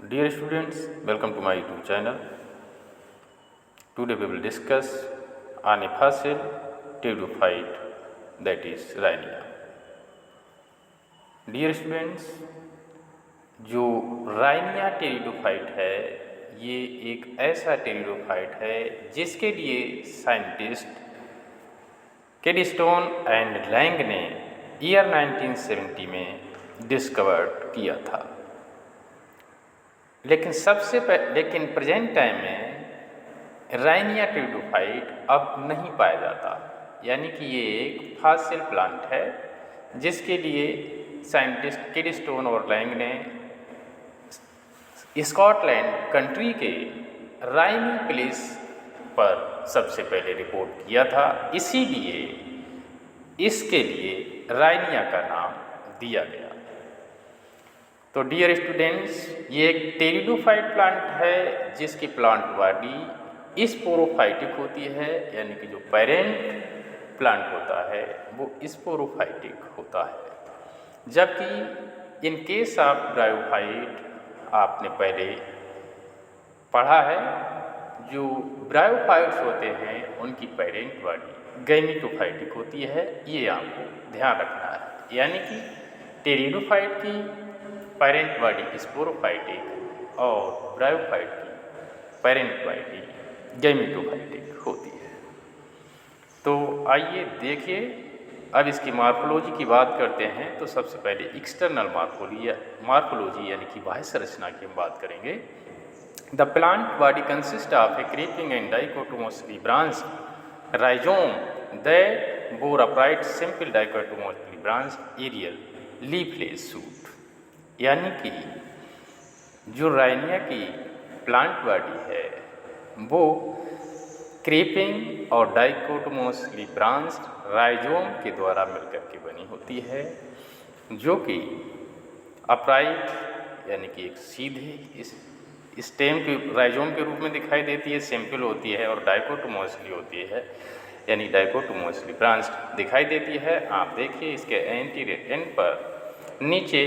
Dear students, welcome to my YouTube channel. Today we will discuss on a fossil pteridophyte, that is Rhynia. Dear students, जो Rhynia pteridophyte है ये एक ऐसा pteridophyte है जिसके लिए साइंटिस्ट केडस्टोन एंड लैंग ने ईयर 1970 में डिस्कवर्ड किया था। लेकिन प्रेजेंट टाइम में राइनिया टेरिडोफाइट अब नहीं पाया जाता, यानी कि ये एक फॉसिल प्लांट है जिसके लिए साइंटिस्ट केडस्टोन और लैंग ने स्कॉटलैंड कंट्री के राइनी प्लेस पर सबसे पहले रिपोर्ट किया था। इसीलिए इसके लिए राइनिया का नाम दिया गया। तो डियर स्टूडेंट्स, ये एक टेरिडोफाइट प्लांट है जिसकी प्लांट बॉडी स्पोरोफाइटिक होती है, यानी कि जो पेरेंट प्लांट होता है वो स्पोरोफाइटिक होता है। जबकि इन केस ऑफ ब्रायोफाइट आपने पहले पढ़ा है, जो ब्रायोफाइट्स होते हैं उनकी पेरेंट बॉडी गैमेटोफाइटिक होती है। ये आपको ध्यान रखना है, यानी कि टेरिडोफाइट की पेरेंट बॉडी स्पोरोफाइटिक और ब्रायोफाइट की पेरेंट बॉडी गैमेटोफाइटिक होती है। तो आइए देखिए, अब इसकी मार्फोलॉजी की बात करते हैं। तो सबसे पहले एक्सटर्नल मार्फोलॉजी यानी कि बाह्य संरचना की हम बात करेंगे। The plant body consist of a creeping and dichotomously branch rhizome that bore upright simple dichotomously branch aerial leafless shoot, यानी कि जो राइनिया की प्लांट बॉडी है वो क्रीपिंग और डाइकोटोमोसली ब्रांच राइजोम के द्वारा मिलकर के बनी होती है, जो कि अपराइट यानी कि एक सीधे स्टेम के राइजोम के रूप में दिखाई देती है, सिंपल होती है, और डाइकोटोमोसली होती है यानी डाइकोटोमोसली ब्रांच दिखाई देती है। आप देखिए इसके एंटीरियर एंड पर नीचे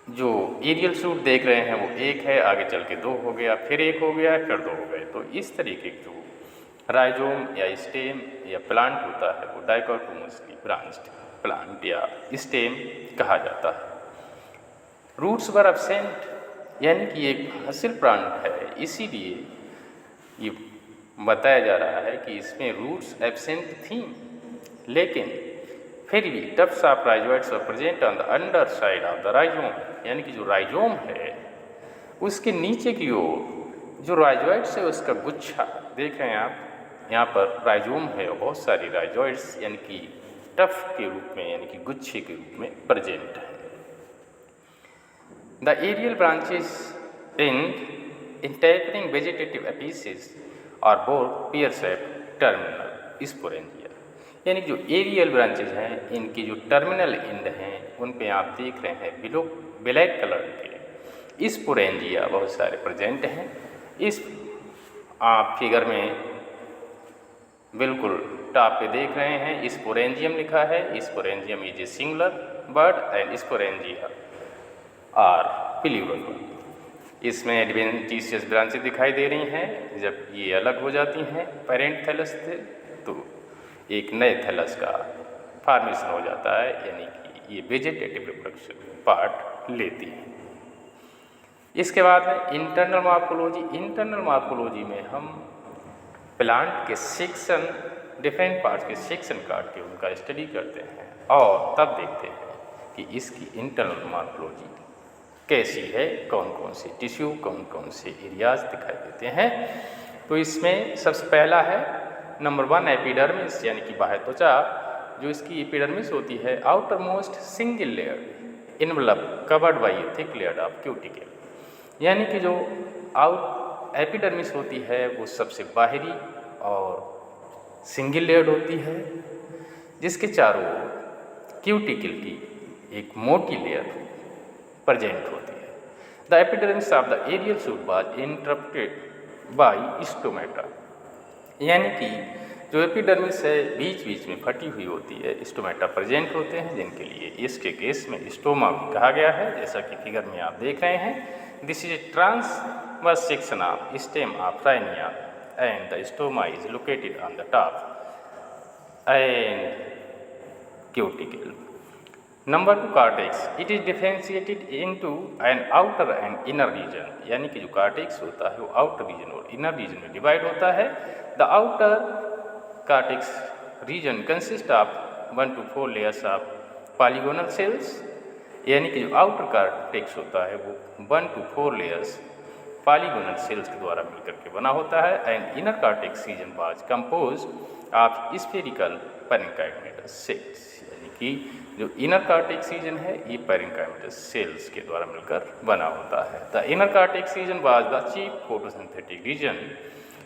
जो एरियल शूट देख रहे हैं वो एक है, आगे चल के दो हो गया, फिर एक हो गया, फिर दो हो गए। तो इस तरीके के जो राइजोम या स्टेम या प्लांट होता है वो डाइकोटोमोसली ब्रांच्ड प्लांट या स्टेम कहा जाता है। रूट्स वर एब्सेंट, यानी कि एक फॉसिल प्लांट है, इसीलिए ये बताया जा रहा है कि इसमें रूट्स एब्सेंट थी, लेकिन फिर भी tufts of rhizoids were present on the under side of the rhizome, यानी कि जो राइजोम है उसके नीचे की ओर जो राइजोइड्स है उसका गुच्छा देख रहे हैं आप, यहाँ पर राइजोम है और बहुत सारी राइजोइड्स यानी कि टफ के रूप में यानी कि गुच्छे के रूप में प्रेजेंट है। The aerial branches in tapering vegetative apices और bore pear shaped terminal sporangia, यानी जो एरियल ब्रांचेज हैं इनकी जो टर्मिनल एंड हैं उन पे आप देख रहे हैं बिलो ब्लैक कलर के स्पोरेंजिया बहुत सारे प्रेजेंट हैं। इस आप फिगर में बिल्कुल टॉप पे देख रहे हैं स्पोरेंजियम लिखा है। Sporangium is a singular word and sporangia are plural. इसमें एडवेंटिशियस ब्रांचेज दिखाई दे रही हैं। जब ये अलग हो जाती हैं पेरेंट थैलस से तो एक नए थैलस का फॉर्मेशन हो जाता है, यानी कि ये वेजिटेटिव रिप्रोडक्शन पार्ट लेती है। इसके बाद में इंटरनल मार्फोलॉजी। इंटरनल मार्फोलॉजी में हम प्लांट के सेक्शन डिफरेंट पार्ट्स के सेक्शन काट के उनका स्टडी करते हैं और तब देखते हैं कि इसकी इंटरनल मार्फोलॉजी कैसी है, कौन कौन से टिश्यू कौन कौन से एरियाज दिखाई देते हैं। तो इसमें सबसे पहला है नंबर 1 एपिडर्मिस, यानी कि बाह्य त्वचा। जो इसकी एपिडर्मिस होती है outer most single layer envelope covered by A thick layer of cuticle, यानी कि जो आउट एपिडर्मिस होती है वो सबसे बाहरी और सिंगल लेयर होती है, जिसके चारों ओर क्यूटिकल की एक मोटी लेयर प्रेजेंट होती है। The epidermis of the aerial shoot was interrupted by stomata, यानी कि जो एपिडर्मिस है बीच बीच में फटी हुई होती है, स्टोमेटा प्रेजेंट होते हैं, जिनके लिए इसके केस में स्टोमा भी कहा गया है, जैसा कि फिगर में आप देख रहे हैं। This is a transverse section of stem of Rhynia and the stoma is located on the top and cuticle. Number 2 cortex, it is differentiated into an outer and inner region, यानी कि जो cortex होता है वो outer region और inner region में divide होता है। The outer cortex region consist of 1 to 4 layers of polygonal cells, यानी कि जो आउटर कार्टेक्स होता है वो 1 to 4 लेयर्स पॉलीगोनल सेल्स के द्वारा मिलकर के बना होता है। And inner cortex region was compose of spherical parenchymatous cells, यानी कि जो इनर कार्टेक्स रीजन है ये पैरेन्काइमोटस सेल्स के द्वारा मिलकर बना होता है। The inner cortex region was the chief photosynthetic region,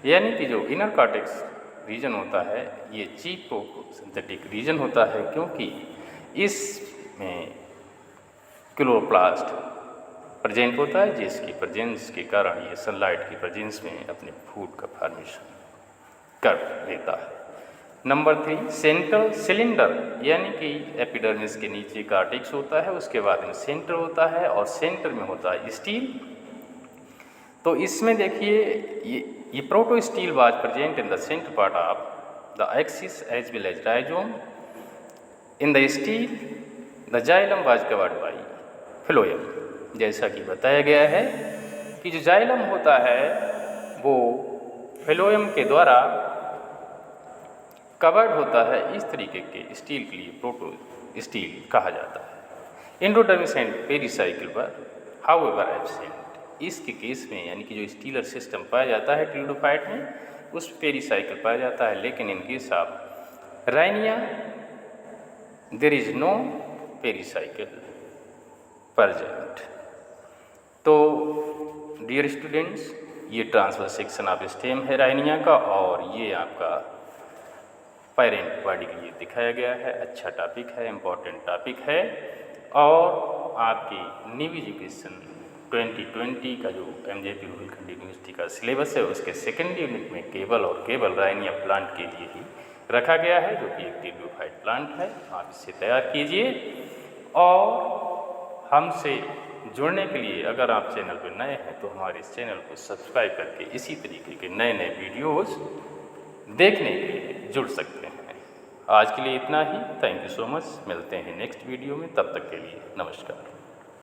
यानी कि जो इनर कार्टेक्स रीजन होता है ये चीफ फोटोसिंथेटिक रीजन होता है, क्योंकि इसमें क्लोरोप्लास्ट प्रेजेंट होता है, जिसकी प्रेजेंस के कारण ये सनलाइट की प्रेजेंस में अपने फूड का फॉर्मेशन कर लेता है। नंबर 3 सेंट्रल सिलेंडर, यानी कि एपिडर्मिस के नीचे कार्टेक्स होता है, उसके बाद में सेंटर होता है और सेंटर में होता है स्टील। तो इसमें देखिए ये protostele was present in the center part of the axis as well as rhizome. In the stele the xylem was covered by phloem, जैसा कि बताया गया है कि जो जाइलम होता है वो फ्लोएम के द्वारा कवर्ड होता है। इस तरीके के स्टील के लिए प्रोटो स्टील कहा जाता है। एंडोडर्मिस एंड पेरिसाइकिल पर हाउएवर एब्सेंट, इसके केस में यानी कि जो स्टीलर सिस्टम पाया जाता है टिल्डोफाइट में, उस पेरिसाइकिल पाया जाता है, लेकिन in case of Rhynia there is no pericycle present. तो डियर स्टूडेंट्स, ये ट्रांसवर्स सेक्शन ऑफ स्टेम है राइनिया का, और ये आपका पेरेंट बॉडी के लिए दिखाया गया है। अच्छा टॉपिक है, इम्पॉर्टेंट टॉपिक है, और आपकी न्यू एजुकेशन 2020 का जो MJP रुहेलखंडी यूनिवर्सिटी का सिलेबस है उसके सेकेंड यूनिट में केबल और केबल राइनिया प्लांट के लिए ही रखा गया है, जो कि एक टिल्डोफाइट प्लांट है। आप इसे तैयार कीजिए, और हमसे जुड़ने के लिए अगर आप चैनल पर नए हैं तो हमारे इस चैनल को सब्सक्राइब करके इसी तरीके के नए नए वीडियोज़ देखने के लिए जुड़ सकते हैं। आज के लिए इतना ही। Thank you so much. मिलते हैं नेक्स्ट वीडियो में, तब तक के लिए नमस्कार।